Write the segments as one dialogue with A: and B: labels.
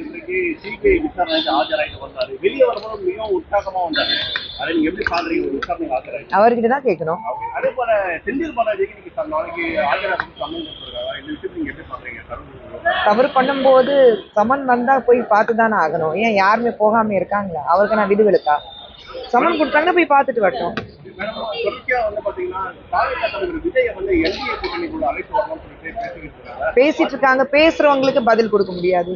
A: இன்றைக்கு சிபிஐ விசாரணைக்கு ஆஜராயிட்டு வந்தாரு. வெளியே வரும்போது மிகவும் உற்சாகமா வந்தாரு. அதை நீங்க எப்படி பாக்குறீங்க? விசாரணைக்கு ஆஜராயிட்டு
B: அவர்கிட்ட தான் கேட்கணும்.
A: அதே போல செந்தில் பாலாஜிக்கு நீங்க நாளைக்கு ஆஜராக சம்மன் கொடுத்துருக்காங்க. இந்த விஷயத்தை நீங்க எப்படி பாக்குறீங்க?
B: தவறு பண்ணும்போது சமன் வந்தா போய் பார்த்து தானே ஆகணும். ஏன் யாருமே போகாம இருக்காங்களா? அவருக்கு நான் விதிவிலக்கா? சமன் கொடுத்தாங்க போய் பார்த்துட்டு வரட்டும். பேசிட்டு இருக்காங்க. பேசுறவங்களுக்கு பதில் கொடுக்க முடியாது.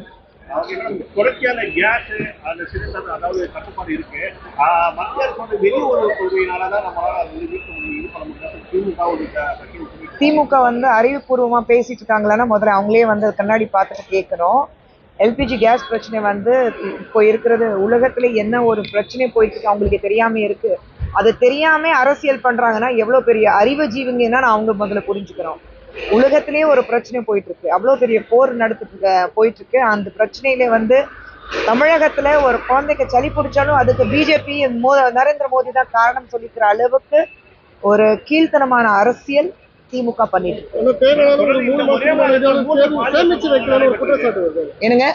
A: தொடர்ச்சியான கேஸ் அந்த சிலிண்டர் அதாவது கட்டுப்பாடு இருக்கு. மத்திய அரசோட வெளியுறவு கொள்கையினாலதான் நம்மளால
B: திமுக வந்து அறிவுபூர்வமா பேசிட்டு இருக்காங்களான்னா முதல்ல அவங்களே வந்து கண்ணாடி பார்த்துட்டு கேட்கணும். எல்பிஜி கேஸ் பிரச்சனை வந்து இப்போ இருக்கிறது உலகத்துல என்ன ஒரு பிரச்சனை போயிட்டு இருக்கு அவங்களுக்கு தெரியாம இருக்கு. அது தெரியாம அரசியல் பண்றாங்கன்னா எவ்வளவு பெரிய அறிவு ஜீவிங்கன்னா அவங்க முதல்ல புரிஞ்சுக்கிறோம். உலகத்திலேயே ஒரு பிரச்சனை போயிட்டு இருக்கு. அவ்வளவு பெரிய போர் போயிட்டு இருக்கு. அந்த பிரச்சனையில வந்து தமிழகத்துல ஒரு குழந்தைக்கு சளி பிடிச்சாலும் அதுக்கு பிஜேபி நரேந்திர மோடி தான் காரணம் சொல்லிக்கிற அளவுக்கு ஒரு கீழ்த்தனமான அரசியல் திமுக பண்ணிட்டு என்னங்க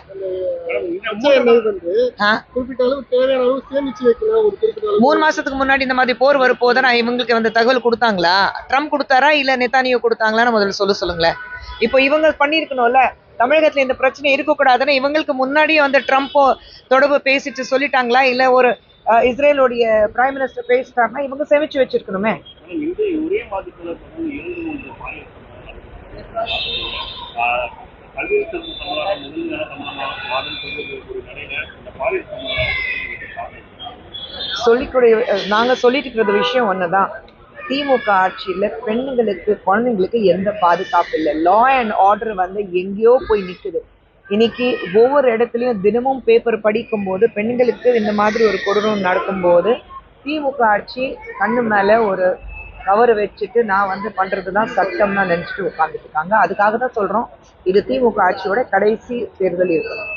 B: 3 மாசத்துக்கு முன்னாடி இந்த மாதிரி போர் வரப்போதான் இவங்களுக்கு வந்து தகவல் கொடுத்தாங்களா? ட்ரம்ப் கொடுத்தாரா இல்ல நெத்தானியோ கொடுத்தாங்களான்னு முதல்ல சொல்லுங்களேன். இப்போ இவங்க பண்ணிருக்கணும்ல. தமிழகத்துல இந்த பிரச்சனை இருக்கக்கூடாதுன்னு இவங்களுக்கு முன்னாடியே வந்து ட்ரம்ப்போ தொடர்பு பேசிட்டு சொல்லிட்டாங்களா? இல்ல ஒரு இஸ்ரேலுடைய பிரைம் மினிஸ்டர் பேசிட்டாங்கன்னா இவங்க சேமிச்சு வச்சிருக்கணுமே. நாங்க சொல்லிட்டு இருக்கிற விஷயம் ஒண்ணுதான். திமுக ஆட்சியில பெண்களுக்கு குழந்தைங்களுக்கு எந்த பாதுகாப்பு இல்லை. லா அண்ட் ஆர்டர் வந்து எங்கேயோ போய் நிக்குது. இன்னைக்கு ஒவ்வொரு இடத்துலயும் தினமும் பேப்பர் படிக்கும் போது பெண்களுக்கு இந்த மாதிரி ஒரு கொடூரம் நடக்கும்போது திமுக ஆட்சி கண்ணு மேல ஒரு கவரை வச்சுட்டு நான் வந்து பண்றதுதான் சட்டம்னா நினைச்சிட்டு உட்காந்துட்டு இருக்காங்க. அதுக்காக தான் சொல்றோம் இது திமுக ஆட்சியோட கடைசி தேர்தல் இருக்கணும்.